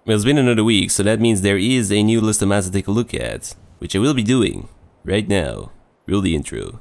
Well, it's been another week, so that means there is a new list of mods to take a look at, which I will be doing right now. Roll the intro.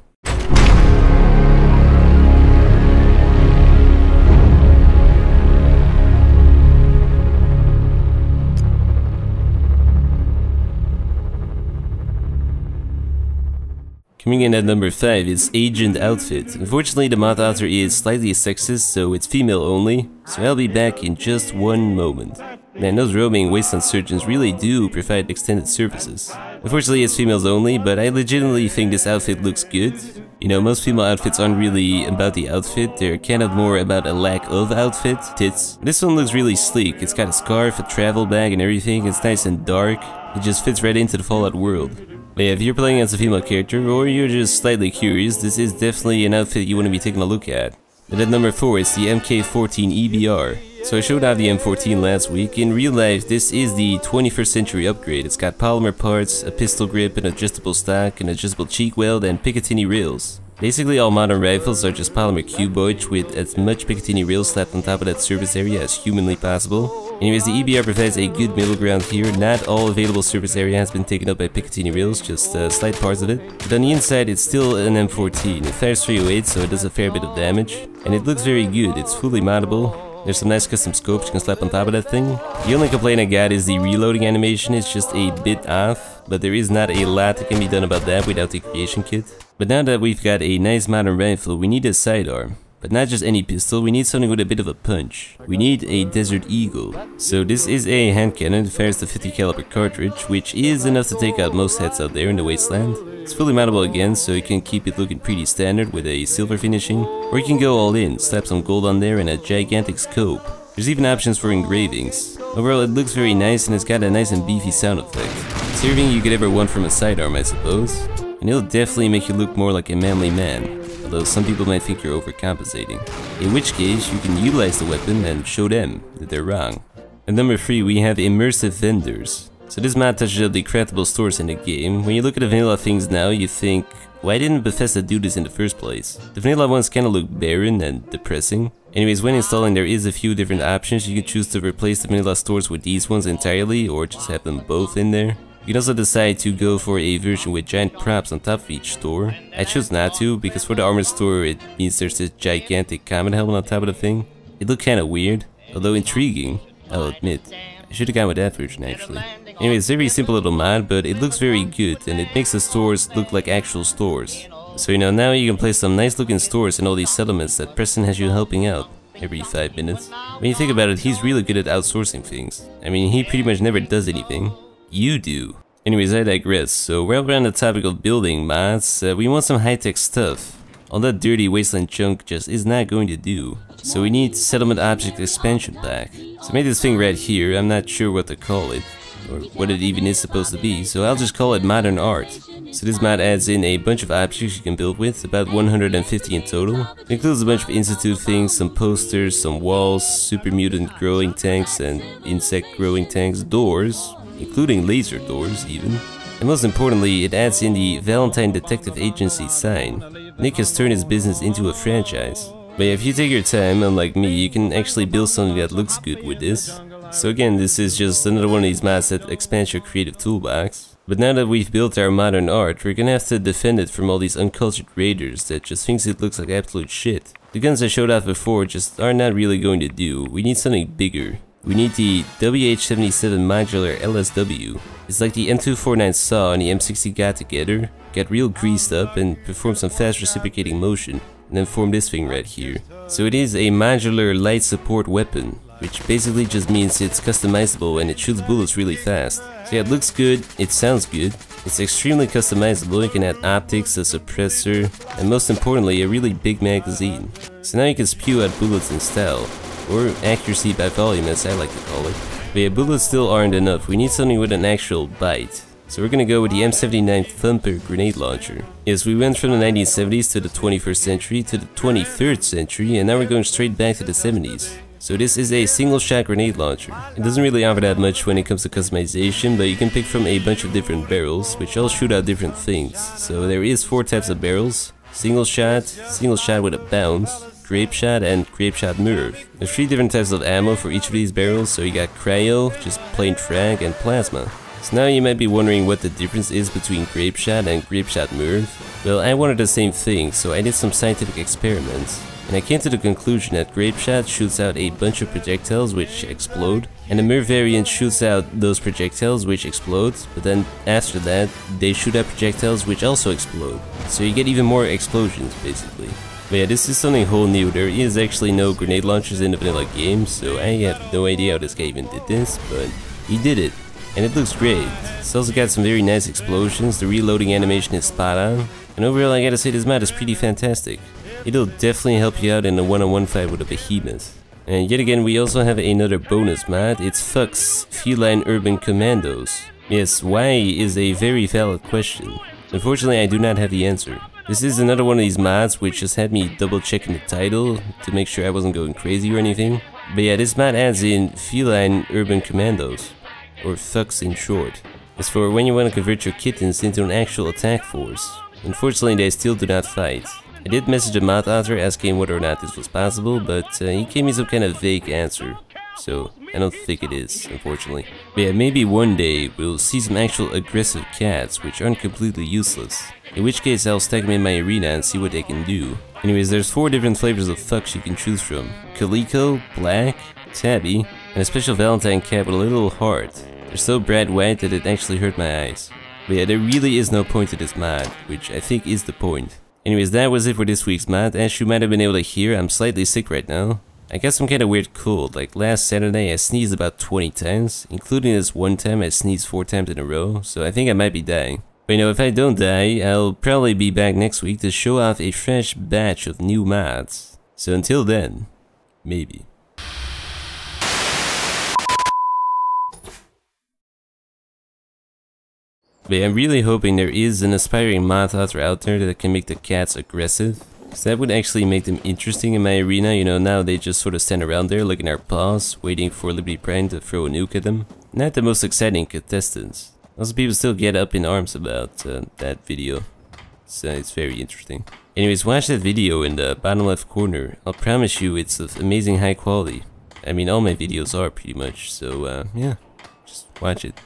Coming in at number 5 is Agent Outfit. Unfortunately, the mod author is slightly sexist, so it's female only, so I'll be back in just one moment. Man, those roaming wasteland surgeons really do provide extended services. Unfortunately, it's females only, but I legitimately think this outfit looks good. You know, most female outfits aren't really about the outfit, they're kind of more about a lack of outfit, tits. This one looks really sleek. It's got a scarf, a travel bag and everything. It's nice and dark. It just fits right into the Fallout world. But yeah, if you're playing as a female character, or you're just slightly curious, this is definitely an outfit you want to be taking a look at. And at number 4 is the MK14 EBR. So I showed off the M14 last week. In real life, this is the 21st century upgrade. It's got polymer parts, a pistol grip, an adjustable stock, an adjustable cheek weld, and Picatinny rails. Basically all modern rifles are just polymer cuboids with as much Picatinny rails slapped on top of that surface area as humanly possible. Anyways, the EBR provides a good middle ground here. Not all available surface area has been taken up by Picatinny rails, just slight parts of it. But on the inside, it's still an M14. It fires 308, so it does a fair bit of damage. And it looks very good. It's fully moddable. There's some nice custom scopes you can slap on top of that thing. The only complaint I got is the reloading animation is just a bit off, but there is not a lot that can be done about that without the creation kit. But now that we've got a nice modern rifle, we need a sidearm. But not just any pistol, we need something with a bit of a punch. We need a Desert Eagle. So this is a hand cannon, it fires the 50 caliber cartridge, which is enough to take out most heads out there in the wasteland. It's fully moddable again, so you can keep it looking pretty standard with a silver finishing. Or you can go all in, slap some gold on there and a gigantic scope. There's even options for engravings. Overall, it looks very nice and it's got a nice and beefy sound effect. It's everything you could ever want from a sidearm, I suppose. And it'll definitely make you look more like a manly man. Although some people might think you're overcompensating. In which case, you can utilize the weapon and show them that they're wrong. At number 3, we have Immersive Vendors. So this mod touches up the craftable stores in the game. When you look at the vanilla things now, you think, why didn't Bethesda do this in the first place? The vanilla ones kinda look barren and depressing. Anyways, when installing, there is a few different options. You can choose to replace the vanilla stores with these ones entirely, or just have them both in there. You can also decide to go for a version with giant props on top of each store. I chose not to, because for the armor store it means there's this gigantic combat helmet on top of the thing. It looked kinda weird, although intriguing, I'll admit. I should've gone with that version actually. Anyway, it's a very simple little mod, but it looks very good and it makes the stores look like actual stores. So you know, now you can place some nice looking stores in all these settlements that Preston has you helping out every 5 minutes. When you think about it, he's really good at outsourcing things. I mean, he pretty much never does anything. You do. Anyways, I digress. So while we're on the topic of building mods, we want some high-tech stuff. All that dirty wasteland junk just is not going to do. So we need Settlement Object Expansion Pack. So I made this thing right here. I'm not sure what to call it, or what it even is supposed to be, so I'll just call it Modern Art. So this mod adds in a bunch of objects you can build with, about 150 in total. It includes a bunch of Institute things, some posters, some walls, super mutant growing tanks and insect growing tanks, doors, including laser doors even. And most importantly, it adds in the Valentine Detective Agency sign. Nick has turned his business into a franchise. But yeah, if you take your time, unlike me, you can actually build something that looks good with this. So again, this is just another one of these mods that expands your creative toolbox. But now that we've built our modern art, we're gonna have to defend it from all these uncultured raiders that just thinks it looks like absolute shit. The guns I showed off before just are not really going to do. We need something bigger. We need the WH-77 Modular LSW. It's like the M249 saw and the M60 got together, got real greased up and performed some fast reciprocating motion, and then formed this thing right here. So it is a modular light support weapon, which basically just means it's customizable and it shoots bullets really fast. So yeah, it looks good, it sounds good, it's extremely customizable. You can add optics, a suppressor, and most importantly, a really big magazine. So now you can spew out bullets in style. Or accuracy by volume, as I like to call it. But yeah, bullets still aren't enough. We need something with an actual bite. So we're gonna go with the M79 Thumper grenade launcher. Yes, we went from the 1970s to the 21st century to the 23rd century, and now we're going straight back to the 70s. So this is a single shot grenade launcher. It doesn't really offer that much when it comes to customization, but you can pick from a bunch of different barrels, which all shoot out different things. So there is 4 types of barrels: single shot with a bounce, Grape Shot, and Grape Shot Nerve. There's 3 different types of ammo for each of these barrels, so you got Cryo, just plain frag, and Plasma. So now you might be wondering what the difference is between Grape Shot and Grape Shot Nerve. Well, I wanted the same thing, so I did some scientific experiments. And I came to the conclusion that Grape Shot shoots out a bunch of projectiles which explode, and the Nerve variant shoots out those projectiles which explode, but then after that, they shoot out projectiles which also explode. So you get even more explosions, basically. But yeah, this is something whole new. There is actually no grenade launchers in the vanilla game, so I have no idea how this guy even did this, but he did it. And it looks great. It's also got some very nice explosions, the reloading animation is spot on, and overall I gotta say this mod is pretty fantastic. It'll definitely help you out in a one-on-one fight with a behemoth. And yet again we also have another bonus mod, it's FUCs, Feline Urban Commandos. Yes, why is a very valid question. Unfortunately I do not have the answer. This is another one of these mods which just had me double checking the title to make sure I wasn't going crazy or anything. But yeah, this mod adds in Feline Urban Commandos, or FUCs in short. It's for when you want to convert your kittens into an actual attack force. Unfortunately they still do not fight. I did message the mod author asking whether or not this was possible, but he gave me some kind of vague answer. So I don't think it is, unfortunately. But yeah, maybe one day we'll see some actual aggressive cats which aren't completely useless. In which case I'll stack them in my arena and see what they can do. Anyways, there's 4 different flavors of FUCs you can choose from. Calico, Black, Tabby, and a special Valentine cat with a little heart. They're so bright white that it actually hurt my eyes. But yeah, there really is no point to this mod, which I think is the point. Anyways, that was it for this week's mod. As you might have been able to hear, I'm slightly sick right now. I got some kind of weird cold, like last Saturday I sneezed about 20 times, including this one time I sneezed 4 times in a row, so I think I might be dying. But you know, if I don't die, I'll probably be back next week to show off a fresh batch of new mods. So until then, maybe. But I'm really hoping there is an aspiring mod author out there that can make the cats aggressive. Because that would actually make them interesting in my arena. You know, now they just sort of stand around there looking at our paws, waiting for Liberty Prime to throw a nuke at them. Not the most exciting contestants. Also, people still get up in arms about that video. So it's very interesting. Anyways, watch that video in the bottom left corner. I'll promise you it's of amazing high quality. I mean, all my videos are pretty much, so yeah, just watch it.